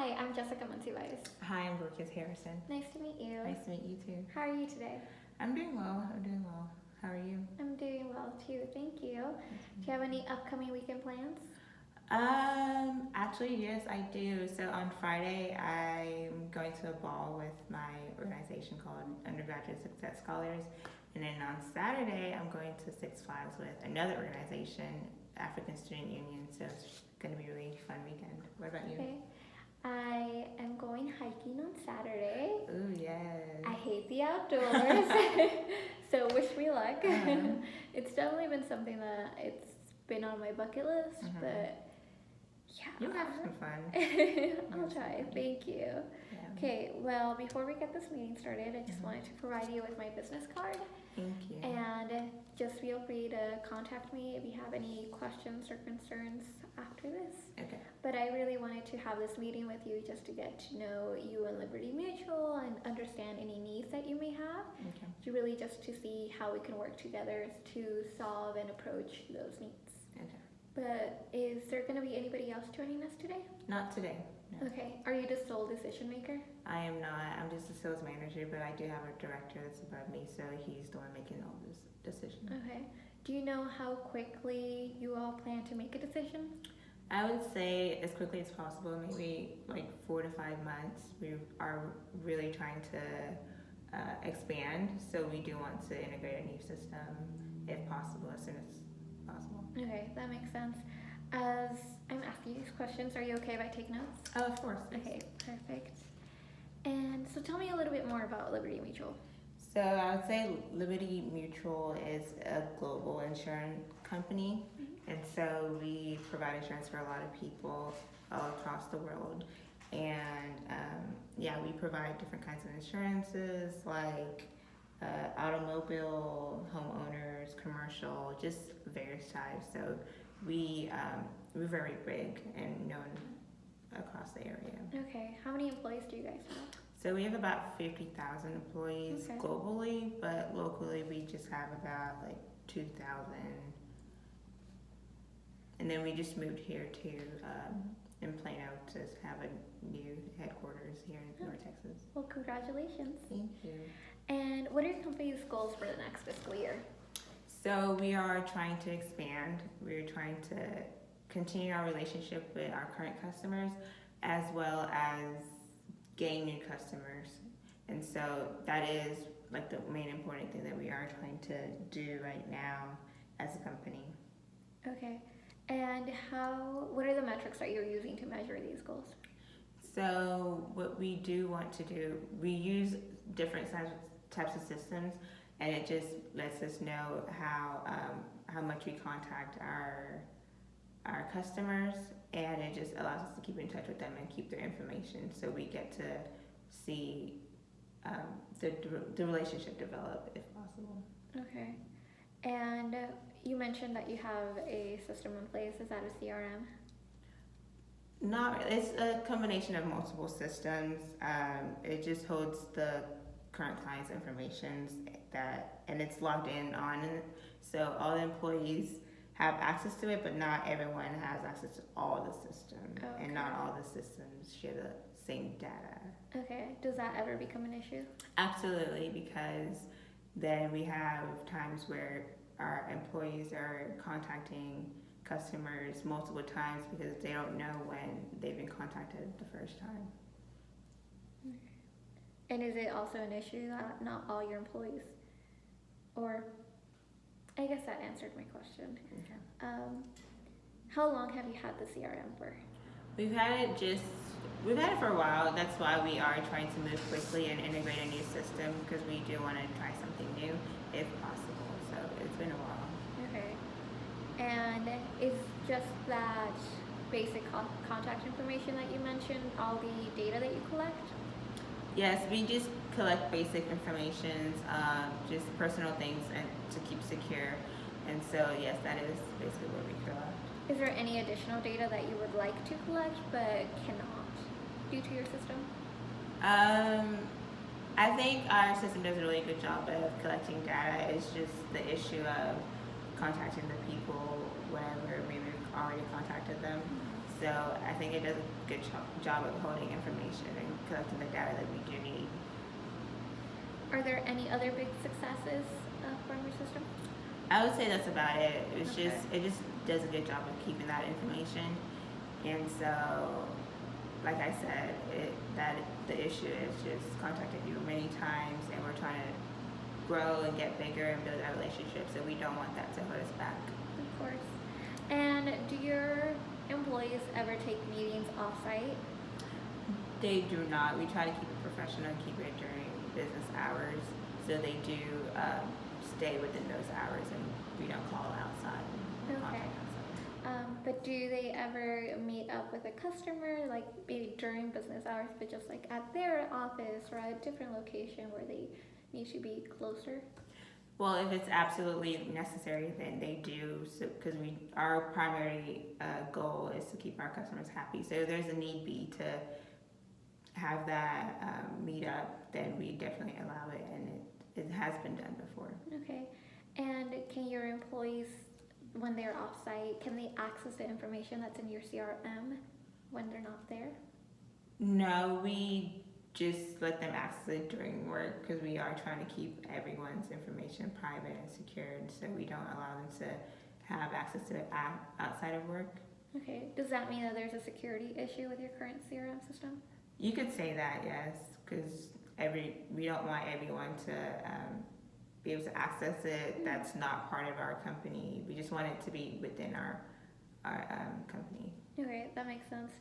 Hi, I'm Jessica Monsivais. Hi, I'm Dorcas Harrison. Nice to meet you. Nice to meet you too. How are you today? I'm doing well. How are you? I'm doing well too, thank you. Do you have any upcoming weekend plans? Actually, yes, I do. So on Friday, I'm going to a ball with my organization called Undergraduate Success Scholars. And then on Saturday, I'm going to Six Flags with another organization, African Student Union. So it's going to be a really fun weekend. What about you? Okay. I am going hiking on Saturday. Ooh, yes. I hate the outdoors, so wish me luck. It's definitely been something that it's been on my bucket list, but yeah. You'll have some fun. I'll try. Thank you. Yeah. Okay, well, before we get this meeting started, I just wanted to provide you with my business card. Thank you. And just feel free to contact me if you have any questions or concerns after this. Okay. But I really wanted to have this meeting with you just to get to know you and Liberty Mutual and understand any needs that you may have. Okay. To really just to see how we can work together to solve and approach those needs. Okay. But is there going to be anybody else joining us today? Not today. No. Okay. Are you the sole decision maker? I am not. I'm just a sales manager, but I do have a director that's above me, so he's the one making all this decisions. Okay. Do you know how quickly you all plan to make a decision? I would say as quickly as possible, maybe like 4 to 5 months. We are really trying to expand, so we do want to integrate a new system, if possible, as soon as possible. Okay, that makes sense. As I'm asking you these questions, are you okay if I take notes? Oh, of course. Yes. Okay, perfect. And so tell me a little bit more about Liberty Mutual. So I would say Liberty Mutual is a global insurance company, and so we provide insurance for a lot of people all across the world. And we provide different kinds of insurances like automobile, homeowners, commercial, just various types. So we're very big and known across the area. Okay, how many employees do you guys have? So we have about 50,000 employees globally, but locally we just have about like 2,000. And then we just moved here to in Plano to have a new headquarters here in North Texas. Well, congratulations. Thank you. And what are your company's goals for the next fiscal year? So we are trying to expand. We're trying to continue our relationship with our current customers as well as gain new customers. And so that is like the main important thing that we are trying to do right now as a company. Okay. And what are the metrics that you're using to measure these goals? So what we do want to do, we use different types of systems, and it just lets us know how much we contact our customers, and it just allows us to keep in touch with them and keep their information, so we get to see the relationship develop if possible. Okay. And you mentioned that you have a system in place. Is that a CRM? Not really. It's a combination of multiple systems. It just holds the current client's information and it's logged in on, so all the employees have access to it, but not everyone has access to all the systems, and not all the systems share the same data. Okay. Does that ever become an issue? Absolutely, because then we have times where our employees are contacting customers multiple times because they don't know when they've been contacted the first time. And is it also an issue that not all your employees, or I guess that answered my question. Okay. How long have you had the CRM for? We've had it for a while. That's why we are trying to move quickly and integrate a new system, because we do want to try something new if possible. So it's been a while. Okay. And is just that basic contact information that you mentioned all the data that you collect? Yes, we just collect basic information, just personal things, and to keep secure. And so yes, that is basically what we collect. Is there any additional data that you would like to collect but cannot due to your system? I think our system does a really good job of collecting data. It's just the issue of contacting the people whenever maybe we've already contacted them. So I think it does good job of holding information and collecting the data that we do need. Are there any other big successes from your system? I would say that's about it. It's Okay. it just does a good job of keeping that information, and so, like I said, that the issue is just contacted you many times, and we're trying to grow and get bigger and build our relationships, and we don't want that to hold us back. Of course. And do your employees ever take meetings off-site? They do not. We try to keep it professional and keep it during business hours, so they do stay within those hours, and we don't call outside. Okay. But do they ever meet up with a customer, like maybe during business hours, but just like at their office or at a different location where they need to be closer? Well, if it's absolutely necessary, then they do. So, because our primary goal is to keep our customers happy. So, if there's a need be to have that meet up, then we definitely allow it, and it has been done before. Okay. And can your employees, when they're off-site, can they access the information that's in your CRM when they're not there? No, we just let them access it during work because we are trying to keep everyone's information private and secured, so we don't allow them to have access to it outside of work. Okay. Does that mean that there's a security issue with your current CRM system? You could say that, yes, because we don't want everyone to be able to access it. That's not part of our company. We just want it to be within our company. Okay, that makes sense.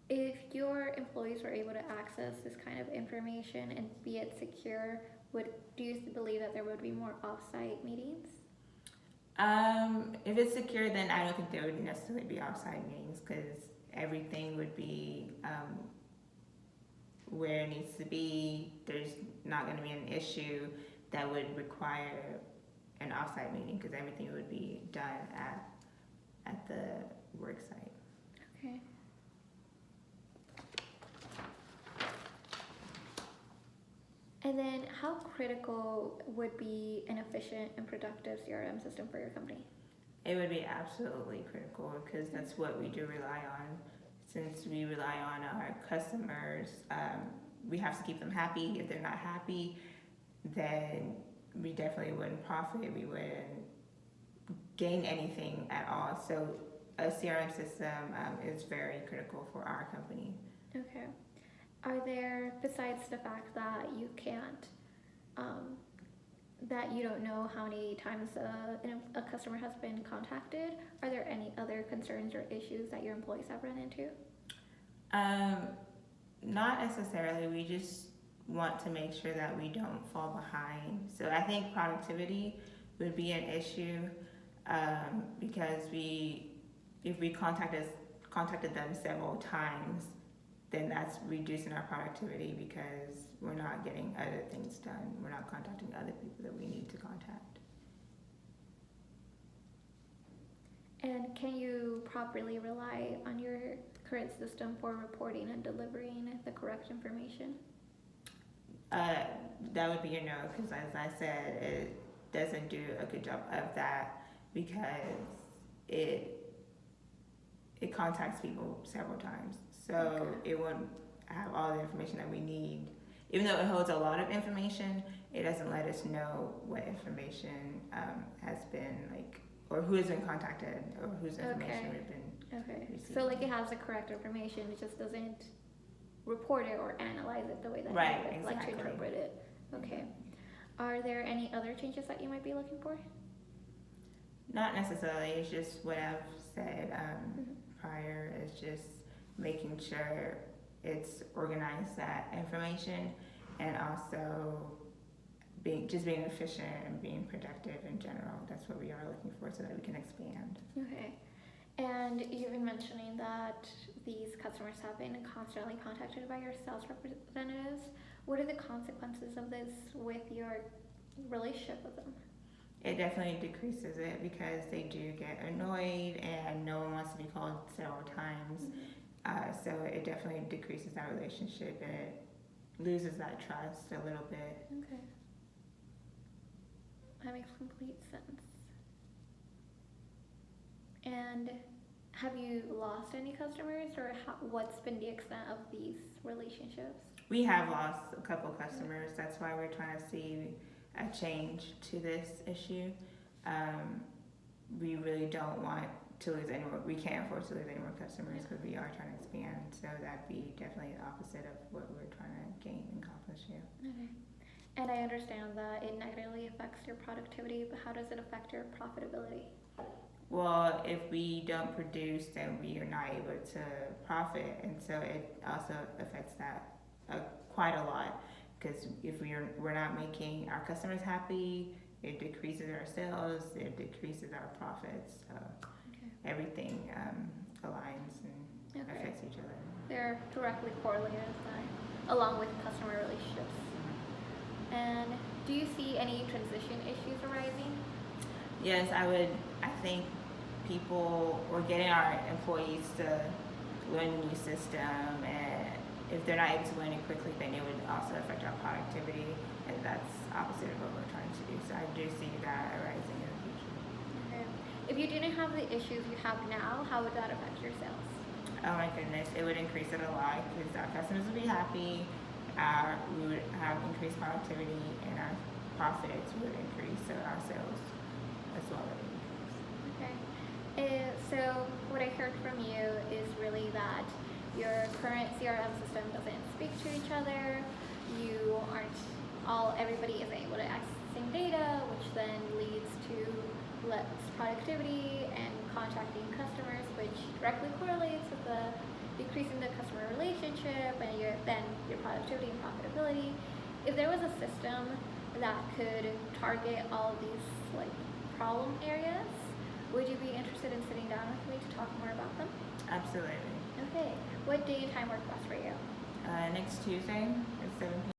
If your employees were able to access this kind of information and be it secure, do you believe that there would be more off-site meetings? If it's secure, then I don't think there would necessarily be off-site meetings because everything would be where it needs to be. There's not going to be an issue that would require an off-site meeting because everything would be done at the work site. Okay. And then how critical would be an efficient and productive CRM system for your company? It would be absolutely critical because that's what we do rely on. Since we rely on our customers, we have to keep them happy. If they're not happy, then we definitely wouldn't profit. We wouldn't gain anything at all. So a CRM system is very critical for our company. Okay. Are there, besides the fact that you can't, that you don't know how many times a customer has been contacted, are there any other concerns or issues that your employees have run into? Not necessarily. We just want to make sure that we don't fall behind. So I think productivity would be an issue because if we contacted them several times, then that's reducing our productivity because we're not getting other things done. We're not contacting other people that we need to contact. And can you properly rely on your current system for reporting and delivering the correct information? That would be a no, because as I said, it doesn't do a good job of that because it contacts people several times. So Okay. It won't have all the information that we need. Even though it holds a lot of information, it doesn't let us know what information has been or who has been contacted or whose information we've been receiving. So it has the correct information, it just doesn't report it or analyze it the way that Right, you would like to exactly. interpret it. Okay. Are there any other changes that you might be looking for? Not necessarily. It's just what I've said prior. Is just making sure it's organized, that information, and also being efficient and being productive in general. That's what we are looking for so that we can expand. Okay. And you've been mentioning that these customers have been constantly contacted by your sales representatives. What are the consequences of this with your relationship with them? It definitely decreases it because they do get annoyed and no one wants to be called several times. So it definitely decreases that relationship and it loses that trust a little bit. Okay. That makes complete sense. And Have you lost any customers, or what's been the extent of these relationships? We have lost a couple customers. That's why we're trying to see a change to this issue. We really don't want to lose any more. We can't afford to lose any more customers because we are trying to expand. So that'd be definitely the opposite of what we're trying to gain and accomplish here. Okay. And I understand that it negatively affects your productivity, but how does it affect your profitability? Well, if we don't produce, then we are not able to profit, and so it also affects that quite a lot. Because if we're not making our customers happy, it decreases our sales, it decreases our profits. So everything aligns and affects each other. They're directly correlated, along with customer relationships. And do you see any transition issues arising? Yes, I think we're getting our employees to learn the new system, and if they're not able to learn it quickly, then it would also affect our productivity, and that's opposite of what we're trying to do. So I do see that arising in the future. Okay. If you didn't have the issues you have now, how would that affect your sales? Oh my goodness, it would increase it a lot because our customers would be happy, we would have increased productivity, and our profits would increase, so our sales as well would increase. Okay. So what I heard from you is really that your current CRM system doesn't speak to each other. Everybody isn't able to access the same data, which then leads to less productivity and contacting customers, which directly correlates with the decreasing the customer relationship and then your productivity and profitability. If there was a system that could target all of these problem areas, would you be interested in sitting down with me to talk more about them? Absolutely. Okay. What day and time works best for you? Next Tuesday.